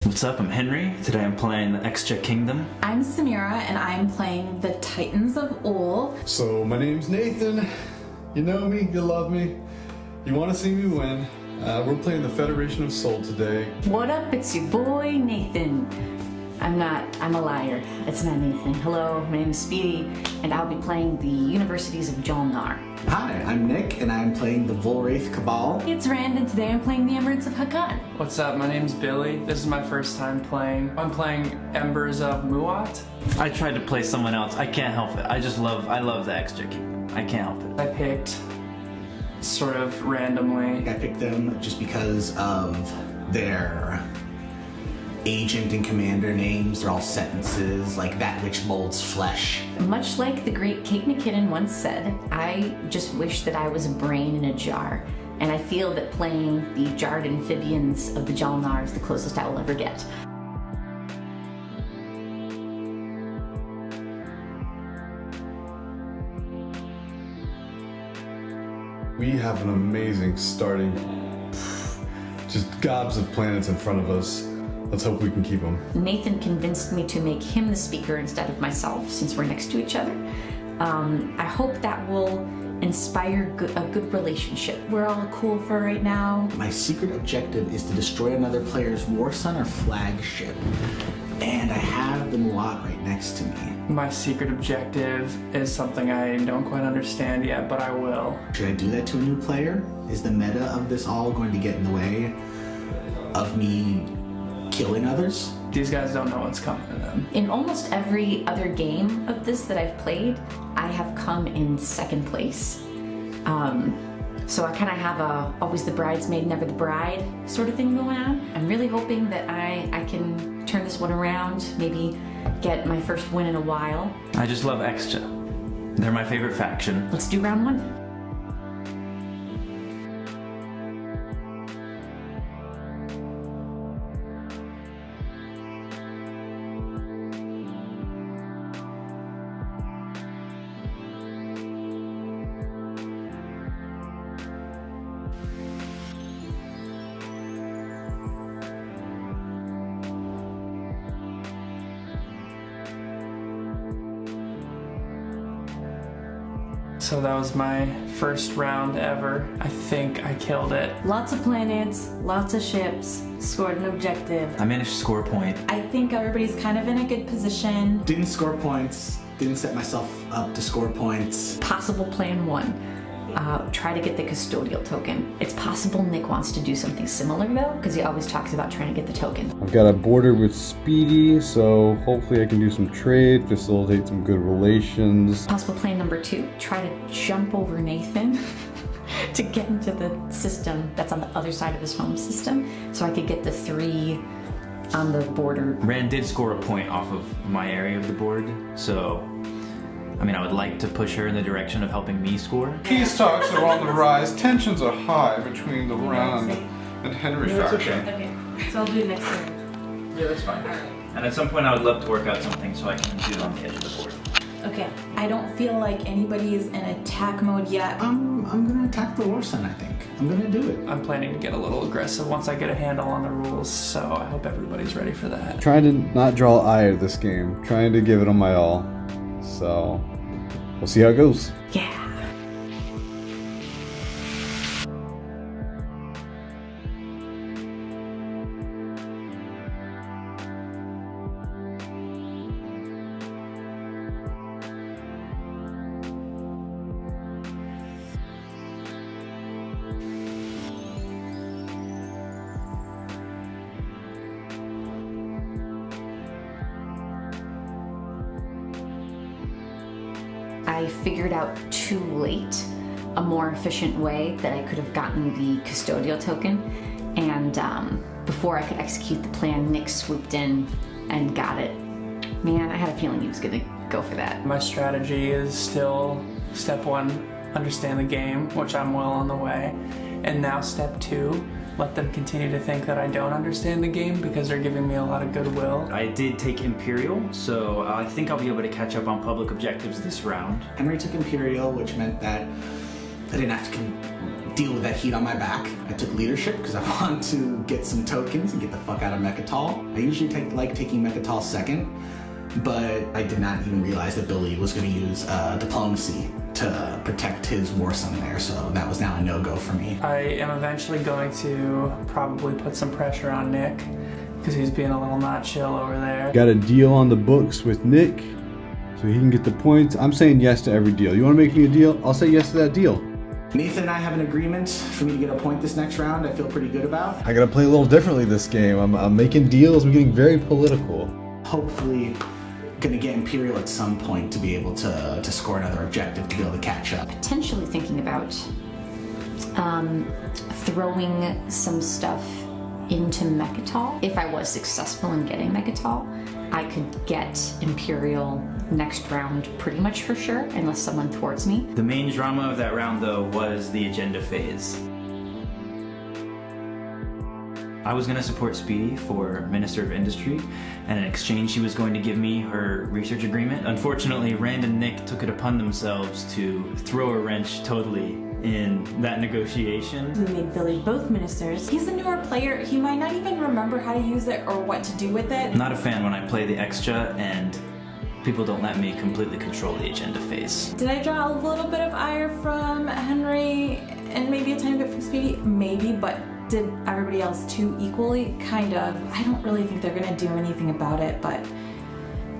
What's up? I'm Henry. Today I'm playing the Xxcha Kingdom. I'm Samira, and I'm playing the Titans of Ul. So my name's Nathan. You know me, you love me. You want to see me win. We're playing the Federation of Soul today. What up? It's your boy Nathan. I'm a liar. It's not Nathan. Hello, my name is Speedy, and I'll be playing the Universities of Jol-Nar. Hi, I'm Nick, and I'm playing the vuil'raith Cabal. It's Rand, and today I'm playing the Embers of Hacan. What's up? My name's Billy. This is my first time playing. I'm playing Embers of Muat. I tried to play someone else. I can't help it. I love the Xxcha Kingdom. I can't help it. I picked sort of randomly. I picked them just because of their agent and commander names. They're all sentences like that which molds flesh. Much like the great Kate McKinnon once said, I just wish that I was a brain in a jar. And I feel that playing the jarred amphibians of the Jol-Nar is the closest I will ever get. We have an amazing starting, just gobs of planets in front of us. Let's hope we can keep them. Nathan convinced me to make him the speaker instead of myself, since we're next to each other. I hope that will inspire a good relationship. We're all cool for right now. My secret objective is to destroy another player's war sun or flagship. And I have the Muat right next to me. My secret objective is something I don't quite understand yet, but I will. Should I do that to a new player? Is the meta of this all going to get in the way of me killing others? These guys don't know what's coming to them. In almost every other game of this that I've played, I have come in second place. So I kind of have a always the bridesmaid, never the bride sort of thing going on. I'm really hoping that I can turn this one around, maybe get my first win in a while. I just love Xxcha. They're my favorite faction. Let's do round one. So that was my first round ever. I think I killed it. Lots of planets, lots of ships, scored an objective. I managed to score a point. I think everybody's kind of in a good position. Didn't score points, didn't set myself up to score points. Possible plan one. Try to get the custodial token. It's possible Nick wants to do something similar though, because he always talks about trying to get the token. I've got a border with Speedy, so hopefully I can do some trade, facilitate some good relations. Possible plan number two, try to jump over Nathan to get into the system that's on the other side of his home system, so I could get the 3 on the border. Rand did score a point off of my area of the board, so I mean, I would like to push her in the direction of helping me score. Peace talks are on the rise. Tensions are high between the Rand and Henry faction. Okay, so I'll do it next turn. Yeah, that's fine. And at some point I would love to work out something so I can do it on the edge of the board. Okay, I don't feel like anybody's in attack mode yet. I'm gonna attack the war sun, I think. I'm gonna do it. I'm planning to get a little aggressive once I get a handle on the rules, so I hope everybody's ready for that. Trying to not draw eye at this game. Trying to give it on my all. So, we'll see how it goes. Yeah. I figured out too late a more efficient way that I could have gotten the custodial token, and before I could execute the plan, Nick swooped in and got it. Man, I had a feeling he was gonna go for that. My strategy is still step 1, understand the game, which I'm well on the way, and now step 2, let them continue to think that I don't understand the game because they're giving me a lot of goodwill. I did take Imperial, so I think I'll be able to catch up on public objectives this round. Henry took Imperial, which meant that I didn't have to deal with that heat on my back. I took leadership because I wanted to get some tokens and get the fuck out of Mechatol. I usually like taking Mechatol second, but I did not even realize that Billy was going to use diplomacy to protect his war son there, so that was now a no-go for me. I am eventually going to probably put some pressure on Nick, because he's being a little not chill over there. Got a deal on the books with Nick, so he can get the points. I'm saying yes to every deal. You want to make me a deal? I'll say yes to that deal. Nathan and I have an agreement for me to get a point this next round. I feel pretty good about. I gotta play a little differently this game. I'm making deals. I'm getting very political. Hopefully gonna get Imperial at some point to be able to score another objective to be able to catch up. Potentially thinking about throwing some stuff into Mechatol. If I was successful in getting Mechatol, I could get Imperial next round pretty much for sure, unless someone thwarts me. The main drama of that round, though, was the agenda phase. I was going to support Speedy for Minister of Industry, and in exchange she was going to give me her research agreement. Unfortunately, Rand and Nick took it upon themselves to throw a wrench totally in that negotiation. We made Billy both ministers. He's a newer player. He might not even remember how to use it or what to do with it. I'm not a fan when I play the Xxcha and people don't let me completely control the agenda phase. Did I draw a little bit of ire from Henry and maybe a tiny bit from Speedy? Maybe, but did everybody else too equally? Kind of. I don't really think they're gonna do anything about it, but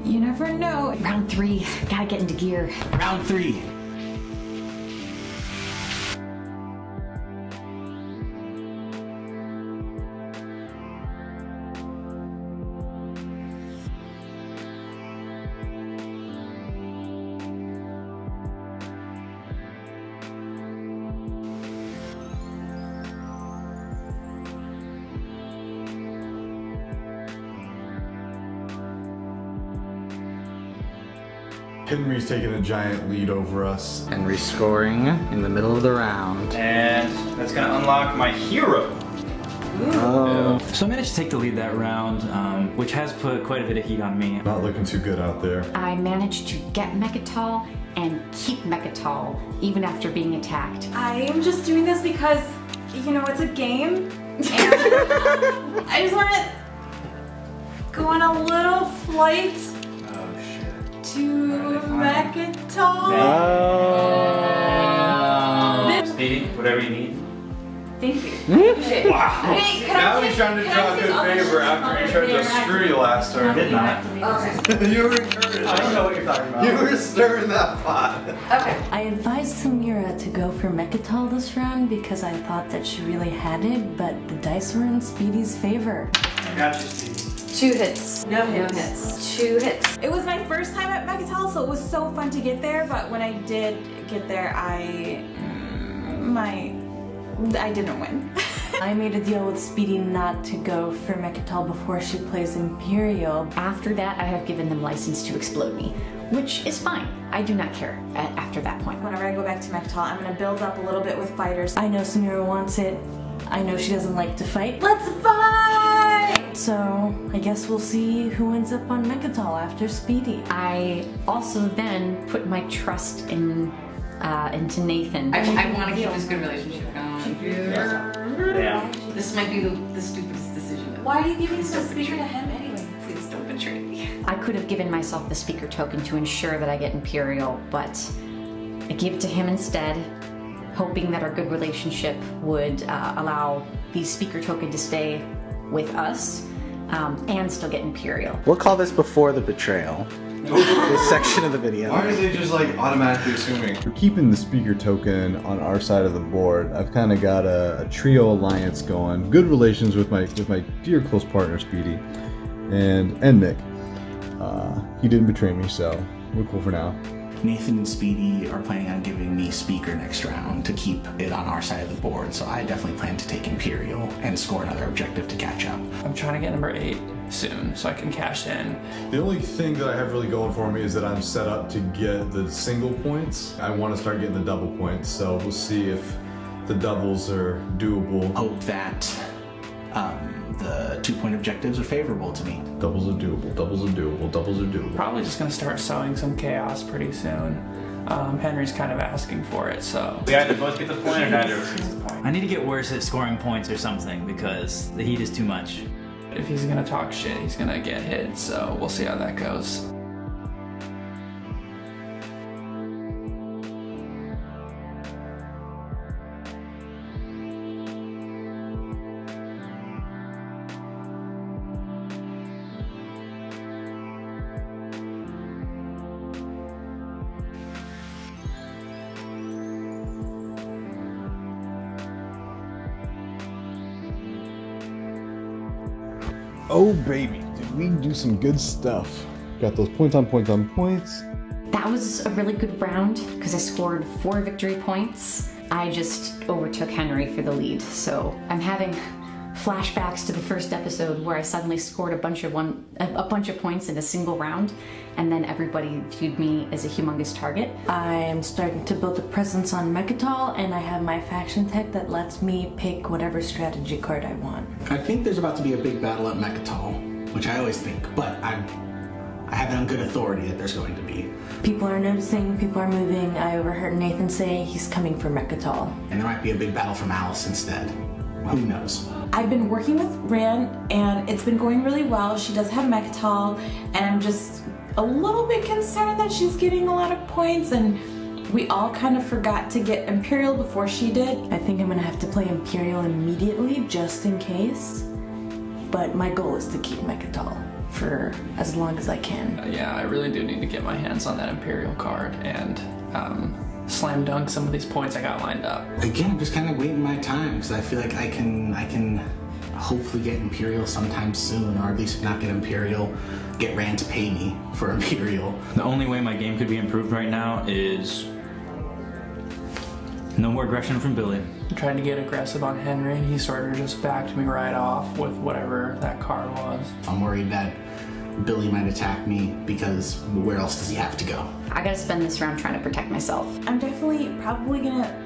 you never know. Round 3, gotta get into gear. Round 3. Henry's taking a giant lead over us. And rescoring in the middle of the round. And that's gonna unlock my hero. Oh. So I managed to take the lead that round, which has put quite a bit of heat on me. Not looking too good out there. I managed to get Mechatol and keep Mechatol even after being attacked. I am just doing this because, you know, it's a game. And I just want to go on a little flight to Mechatol. Speedy, whatever you need. Thank you. Wow. Wait, can I Now take- he's trying to can I draw a take good all the favor shit after he over tried there? to screw you last turn. Did not. Okay. You were encouraged. I don't know what you're talking about. You were stirring that pot. Okay. I advised Samira to go for Mechatol this round because I thought that she really had it, but the dice were in Speedy's favor. I got you, Speedy. 2 hits. No hits. 2 hits. It was my first time at Mechatol, so it was so fun to get there, but when I did get there, I didn't win. I made a deal with Speedy not to go for Mechatol before she plays Imperial. After that, I have given them license to explode me, which is fine. I do not care after that point. Whenever I go back to Mechatol, I'm gonna build up a little bit with fighters. I know Samira wants it. I know she doesn't like to fight. Let's fight! So I guess we'll see who ends up on Mechatol after Speedy. I also then put my trust into Nathan. I want to keep this good relationship going. Yeah. This might be the stupidest decision ever. Why are you giving the speaker to him anyway? Please don't betray me. I could have given myself the speaker token to ensure that I get Imperial, but I gave it to him instead, hoping that our good relationship would allow the speaker token to stay with us and still get Imperial. We'll call this before the betrayal. This section of the video. Why are they just like automatically assuming? We're keeping the speaker token on our side of the board. I've kind of got a trio alliance going. Good relations with my dear close partner Speedy, and Nick. He didn't betray me, so we're cool for now. Nathan and Speedy are planning on giving me Speaker next round to keep it on our side of the board, so I definitely plan to take Imperial and score another objective to catch up. I'm trying to get number 8 soon so I can cash in. The only thing that I have really going for me is that I'm set up to get the single points. I want to start getting the double points, so we'll see if the doubles are doable. Hope that the 2-point objectives are favorable to me. Doubles are doable, doubles are doable, doubles are doable. Probably just gonna start sowing some chaos pretty soon. Henry's kind of asking for it, so. We either both get the point or neither of us gets the point. I need to get worse at scoring points or something because the heat is too much. If he's gonna talk shit, he's gonna get hit, so we'll see how that goes. Oh baby, did we do some good stuff. Got those points on points on points. That was a really good round because I scored 4 victory points. I just overtook Henry for the lead, so I'm having flashbacks to the first episode where I suddenly scored a bunch of points in a single round, and then everybody viewed me as a humongous target. I'm starting to build a presence on Mechatol, and I have my faction tech that lets me pick whatever strategy card I want. I think there's about to be a big battle at Mechatol, which I always think, but I have it on good authority that there's going to be. People are noticing, people are moving. I overheard Nathan say he's coming for Mechatol. And there might be a big battle for Mallice instead. Who knows? I've been working with Rand and it's been going really well. She does have Mechatol and I'm just a little bit concerned that she's getting a lot of points, and we all kind of forgot to get Imperial before she did. I think I'm gonna have to play Imperial immediately just in case, but my goal is to keep Mechatol for as long as I can. Yeah, I really do need to get my hands on that Imperial card and slam dunk some of these points I got lined up. Again, I'm just kind of waiting my time because I feel like I can hopefully get Imperial sometime soon, or at least if not get Imperial, get Rand to pay me for Imperial. The only way my game could be improved right now is no more aggression from Billy. I tried to get aggressive on Henry and he sort of just backed me right off with whatever that card was. I'm worried that Billy might attack me because where else does he have to go? I gotta spend this round trying to protect myself. I'm definitely probably gonna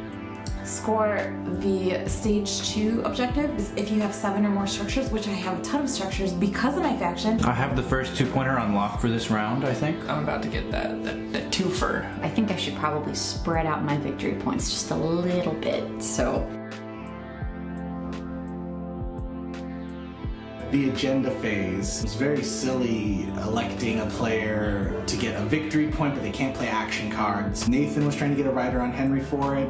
score the stage 2 objective is if you have 7 or more structures, which I have a ton of structures because of my faction. I have the first 2-pointer on lock for this round, I think. I'm about to get that twofer. I think I should probably spread out my victory points just a little bit, so. The agenda phase was very silly, electing a player to get a victory point, but they can't play action cards. Nathan was trying to get a rider on Henry for it,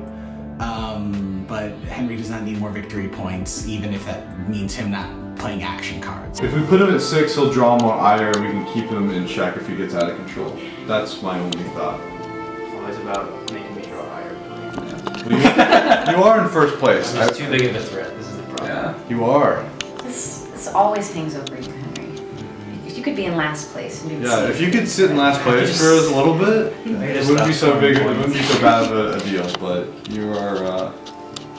but Henry does not need more victory points, even if that means him not playing action cards. If we put him at 6, he'll draw more ire, and we can keep him in check if he gets out of control. That's my only thought. It's always about making me draw higher. You are in first place. It's too big of a threat, this is the problem. Yeah, you are. This always hangs over you, Henry. You could be in last place. And Yeah, if you could sit in last place for us a little bit, it wouldn't be so big. It wouldn't be so bad of a deal. But you are,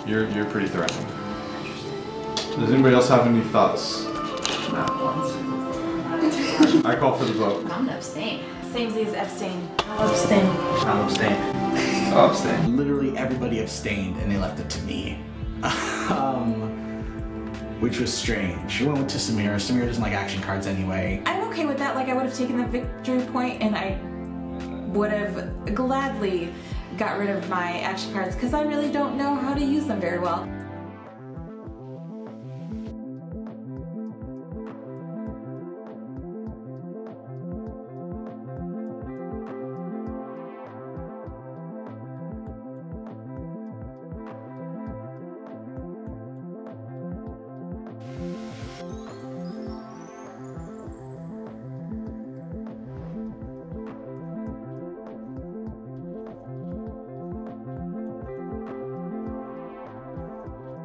you're pretty threatening. Does anybody else have any thoughts? Not once. I call for the vote. I'm gonna abstain. Same as abstain. I'll abstain. I'll abstain. I'll abstain. Literally everybody abstained and they left it to me. Which was strange. She went to Samira. Samira doesn't like action cards anyway. I'm okay with that. Like, I would have taken the victory point and I would have gladly got rid of my action cards because I really don't know how to use them very well.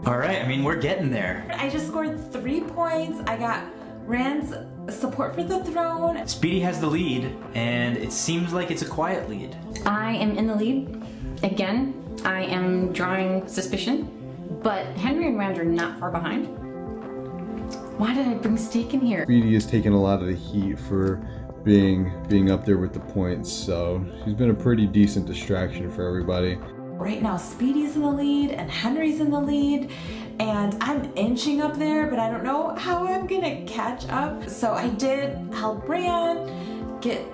All right, I mean, we're getting there. I just scored 3 points. I got Rand's support for the throne. Speedy has the lead, and it seems like it's a quiet lead. I am in the lead. Again, I am drawing suspicion, but Henry and Rand are not far behind. Why did I bring Steak in here? Speedy has taken a lot of the heat for being up there with the points, so she's been a pretty decent distraction for everybody. Right now, Speedy's in the lead and Henry's in the lead, and I'm inching up there, but I don't know how I'm gonna catch up. So I did help Rand get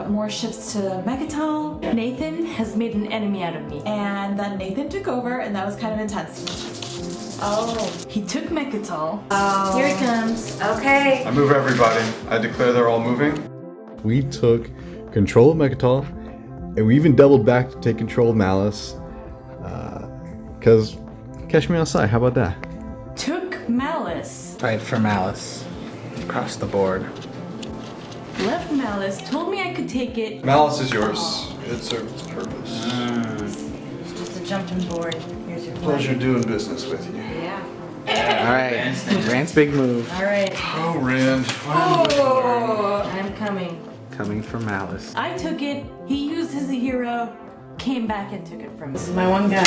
more ships to Mechatol. Nathan has made an enemy out of me. And then Nathan took over, and that was kind of intense. Oh. He took Mechatol. Oh. Here it comes. Okay. I move everybody. I declare they're all moving. We took control of Mechatol, and we even doubled back to take control of Mallice. Because catch me outside, how about that? Took Mallice. Fight for Mallice. Across the board. Left Mallice. Told me I could take it. Mallice is yours. It served its purpose. It's just a jumping board. Here's your flag. Pleasure doing business with you. Yeah. Alright. Rand's big move. Alright. Oh, Rand. I'm coming. Coming for Mallice. I took it. He used his hero. Came back and took it from me. This is my one guy.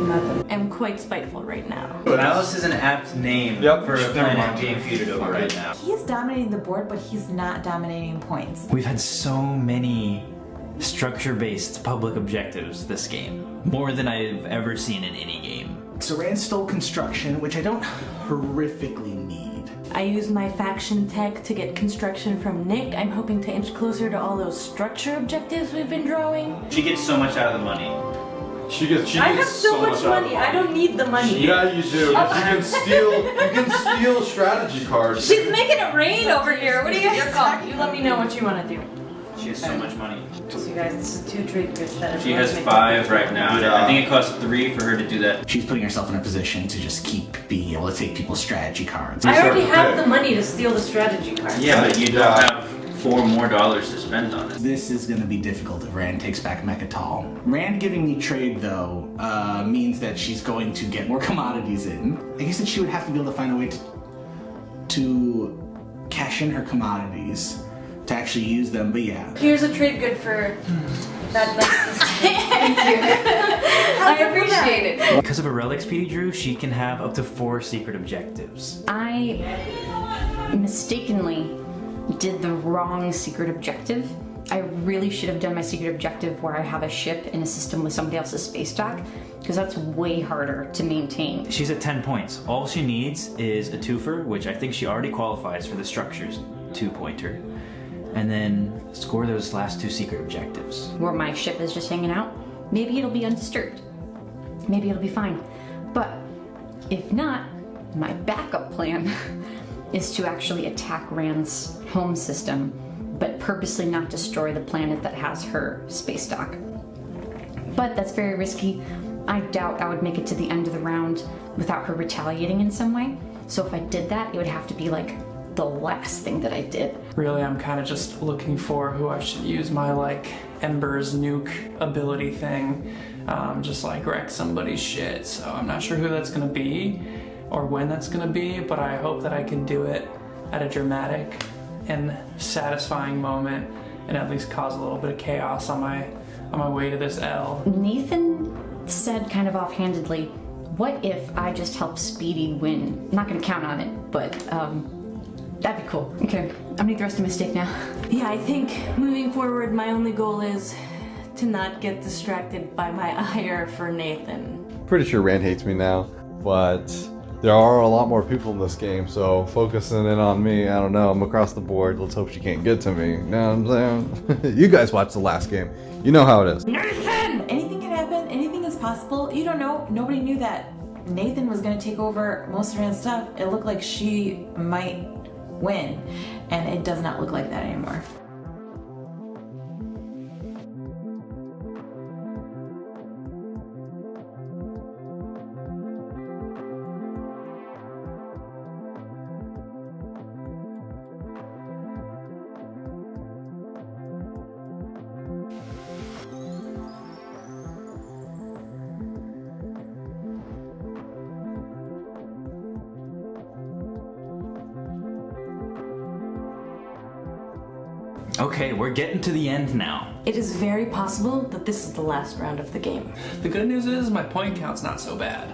Nothing. I'm quite spiteful right now. Mallice is an apt name for a never planet mind. being feuded over right now. He is dominating the board, but he's not dominating points. We've had so many structure-based public objectives this game. More than I've ever seen in any game. So Rand stole construction, which I don't horrifically need. I used my faction tech to get construction from Nick. I'm hoping to inch closer to all those structure objectives we've been drawing. She gets so much out of the money. She gets I have so much money. I don't need the money. Yeah, you do. You can steal strategy cards. She's making it rain over here. What are you guys talking? You let me know what you want to do. She has so much money. So you guys, this is 2 trade goods that She has 5 right now, and Yeah. I think it costs 3 for her to do that. She's putting herself in a position to just keep being able to take people's strategy cards. I already have the money to steal the strategy cards. Yeah, but you don't have $4 more to spend on it. This is going to be difficult if Rand takes back Mechatol. Rand giving me trade, though, means that she's going to get more commodities in. I guess that she would have to be able to find a way to cash in her commodities to actually use them, but yeah. Here's a trade good for that. Thank you. I appreciate it. Because of a relic Speedy drew, she can have up to 4 secret objectives. I mistakenly did the wrong secret objective. I really should have done my secret objective where I have a ship in a system with somebody else's space dock, because that's way harder to maintain. She's at 10 points. All she needs is a twofer, which I think she already qualifies for the structures 2-pointer, and then score those last 2 secret objectives. Where my ship is just hanging out, maybe it'll be undisturbed. Maybe it'll be fine. But if not, my backup plan is to actually attack Rand's home system, but purposely not destroy the planet that has her space dock. But that's very risky. I doubt I would make it to the end of the round without her retaliating in some way. So if I did that, it would have to be like the last thing that I did. Really, I'm kind of just looking for who I should use my like Embers nuke ability thing, just like wreck somebody's shit. So I'm not sure who that's gonna be or when that's gonna be, but I hope that I can do it at a dramatic and satisfying moment and at least cause a little bit of chaos on my way to this L. Nathan said kind of offhandedly, what if I just help Speedy win? I'm not gonna count on it, but that'd be cool. Okay, I'm gonna make the rest a mistake now. Yeah, I think moving forward, my only goal is to not get distracted by my ire for Nathan. Pretty sure Rand hates me now, but there are a lot more people in this game, so focusing in on me, I don't know, I'm across the board. Let's hope she can't get to me. You know what I'm saying? You guys watched the last game. You know how it is. Nathan! Anything can happen. Anything is possible. You don't know. Nobody knew that Nathan was going to take over most of Rand's stuff. It looked like she might win, and it does not look like that anymore. Okay, we're getting to the end now. It is very possible that this is the last round of the game. The good news is my point count's not so bad.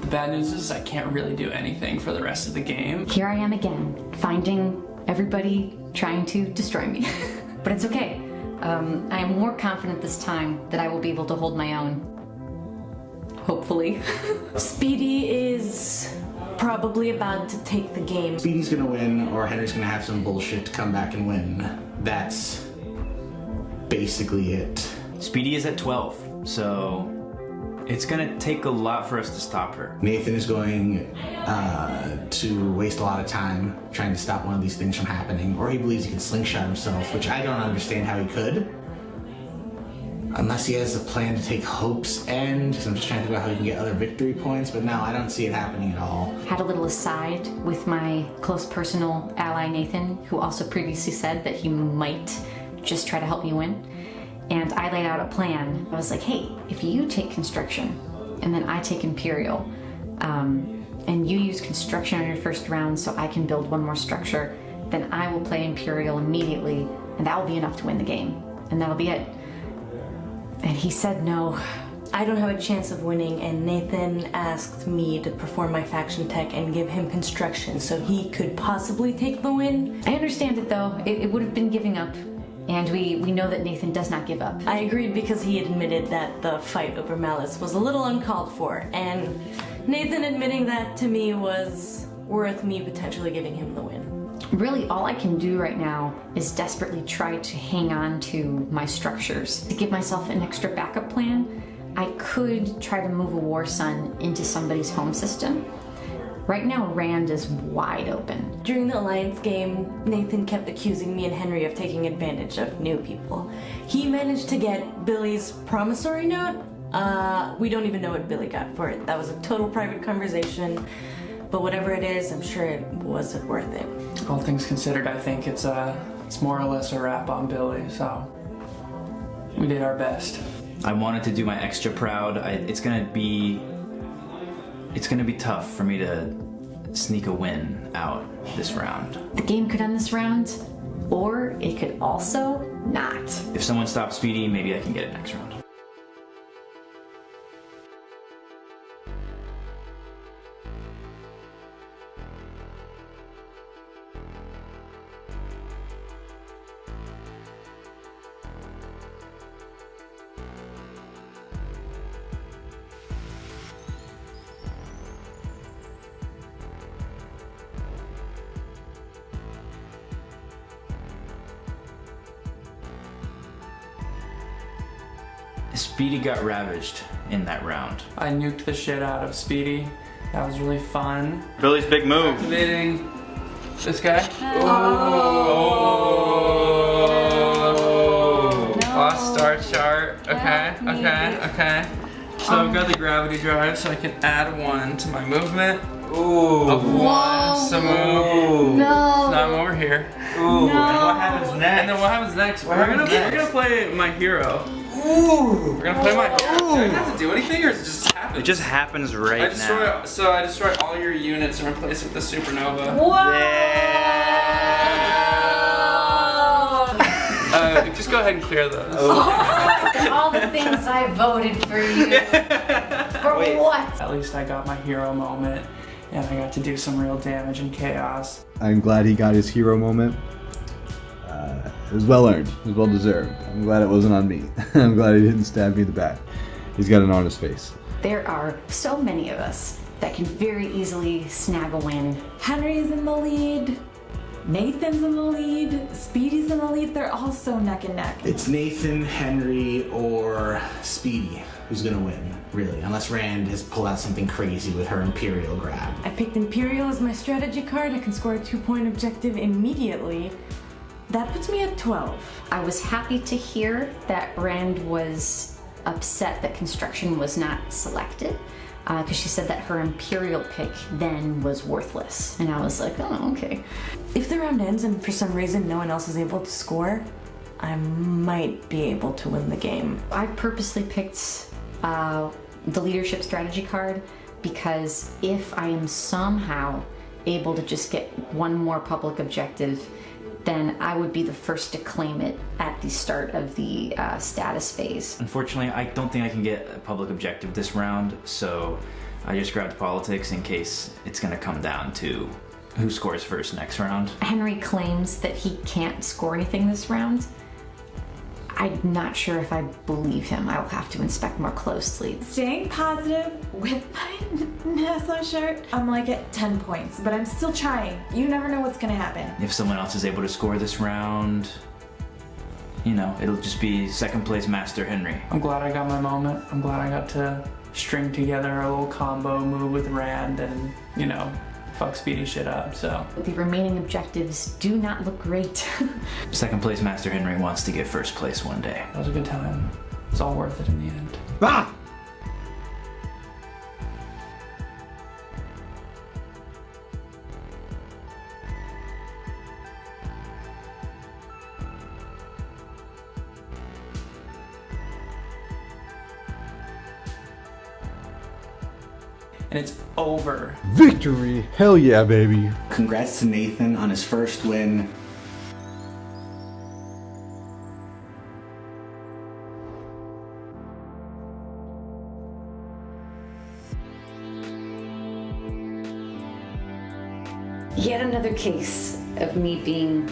The bad news is I can't really do anything for the rest of the game. Here I am again, finding everybody trying to destroy me. But it's okay. I am more confident this time that I will be able to hold my own. Hopefully. Speedy is probably about to take the game. Speedy's gonna win, or Henry's gonna have some bullshit to come back and win. that's basically it. Speedy is at 12, so it's gonna take a lot for us to stop her. Nathan is going to waste a lot of time trying to stop one of these things from happening, or he believes he can slingshot himself, which I don't understand how he could. Unless he has a plan to take Hope's end, because I'm just trying to think about how he can get other victory points, but no, I don't see it happening at all. Had a little aside with my close personal ally Nathan, who also previously said that he might just try to help me win. And I laid out a plan. I was like, hey, if you take construction and then I take Imperial, and you use construction on your first round so I can build one more structure, then I will play Imperial immediately and that will be enough to win the game. And that'll be it. And he said no. I don't have a chance of winning, and Nathan asked me to perform my faction tech and give him construction so he could possibly take the win. I understand it though. It would have been giving up. And we know that Nathan does not give up. I agreed because he admitted that the fight over Mallice was a little uncalled for, and Nathan admitting that to me was worth me potentially giving him the win. Really, all I can do right now is desperately try to hang on to my structures. To give myself an extra backup plan, I could try to move a War Sun into somebody's home system. Right now, Rand is wide open. During the Alliance game, Nathan kept accusing me and Henry of taking advantage of new people. He managed to get Billy's promissory note. We don't even know what Billy got for it. That was a total private conversation. But whatever it is, I'm sure it wasn't worth it. All things considered, I think it's more or less a wrap on Billy, so we did our best. I wanted to do my Xxcha proud. It's gonna be tough for me to sneak a win out this round. The game could end this round, or it could also not. If someone stops Speedy, maybe I can get it next round. Speedy got ravaged in that round. I nuked the shit out of Speedy. That was really fun. Billy's big move. Activating this guy. Lost star chart. Okay. So I've got the gravity drive, so I can add 1 to my movement. Of 1, so move. No. So I'm over here. No. And what happens next? And then what happens next? We're gonna play my hero. We're gonna play my hero. Do I have to do anything, or does it just happen? It just happens right now. So I destroy all your units and replace it with the supernova. Just go ahead and clear those. All the things I voted for you. For what? At least I got my hero moment, and I got to do some real damage and chaos. I'm glad he got his hero moment. It was well earned. It was well deserved. I'm glad it wasn't on me. I'm glad he didn't stab me in the back. He's got an honest face. There are so many of us that can very easily snag a win. Henry's in the lead. Nathan's in the lead. Speedy's in the lead. They're all so neck and neck. It's Nathan, Henry, or Speedy who's gonna win, really, unless Rand has pulled out something crazy with her Imperial grab. I picked Imperial as my strategy card. I can score a 2-point objective immediately. That puts me at 12. I was happy to hear that Rand was upset that construction was not selected, because she said that her Imperial pick then was worthless. And I was like, oh, okay. If the round ends and for some reason no one else is able to score, I might be able to win the game. I purposely picked the leadership strategy card because if I am somehow able to just get one more public objective, then I would be the first to claim it at the start of the status phase. Unfortunately, I don't think I can get a public objective this round, so I just grabbed politics in case it's gonna come down to who scores first next round. Henry claims that he can't score anything this round. I'm not sure if I believe him. I will have to inspect more closely. Staying positive with my Nassau shirt, I'm like at 10 points, but I'm still trying. You never know what's gonna happen. If someone else is able to score this round, it'll just be second place Master Henry. I'm glad I got my moment. I'm glad I got to string together a little combo move with Rand and, fuck Speedy shit up, so. The remaining objectives do not look great. Second place Master Henry wants to get first place one day. That was a good time. It's all worth it in the end. Ah! And it's over. Victory! Hell yeah, baby. Congrats to Nathan on his first win. Yet another case of me being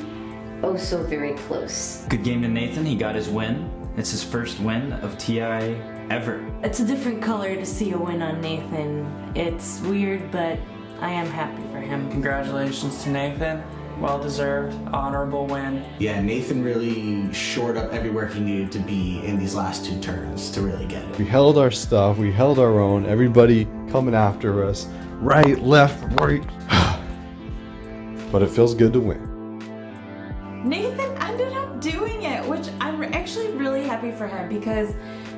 oh so very close. Good game to Nathan. He got his win. It's his first win of TI ever. It's a different color to see a win on Nathan. It's weird, but I am happy for him. Congratulations to Nathan. Well-deserved, honorable win. Yeah, Nathan really shored up everywhere he needed to be in these last 2 turns to really get it. We held our stuff, we held our own, everybody coming after us. Right, left, right. But it feels good to win. Nathan ended up doing it, which I'm actually really happy for him because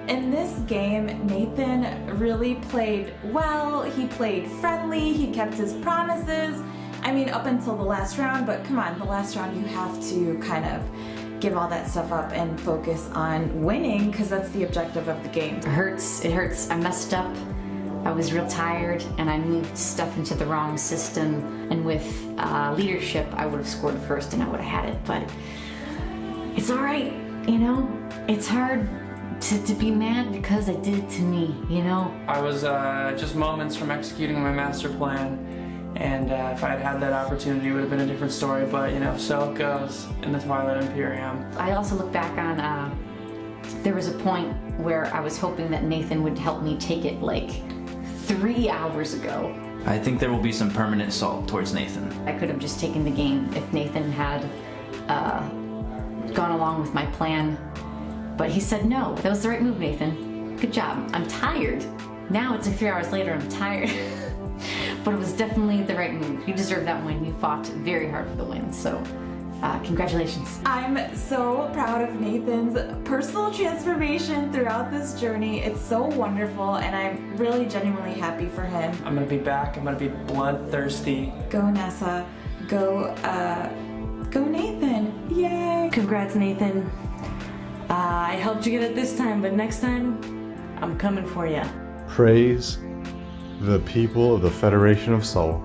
in this game, Nathan really played well. He played friendly. He kept his promises. I mean, up until the last round, but come on, the last round you have to kind of give all that stuff up and focus on winning because that's the objective of the game. It hurts. I messed up. I was real tired and I moved stuff into the wrong system, and with leadership I would have scored first and I would have had it, but it's alright, it's hard to be mad because I did it to me, I was just moments from executing my master plan, and if I had had that opportunity it would have been a different story, but so it goes in the Twilight Imperium. I also look back on there was a point where I was hoping that Nathan would help me take it like 3 hours ago. I think there will be some permanent salt towards Nathan. I could have just taken the game if Nathan had gone along with my plan, but he said no. That was the right move, Nathan. Good job. I'm tired. Now it's like 3 hours later, I'm tired. But it was definitely the right move. You deserve that win. You fought very hard for the win, so congratulations. I'm so proud of Nathan's personal transformation throughout this journey. It's so wonderful, and I'm really genuinely happy for him. I'm gonna be back. I'm gonna be bloodthirsty. Go Nessa. Go Nathan. Yay! Congrats, Nathan. I helped you get it this time, but next time, I'm coming for you. Praise the people of the Federation of Soul.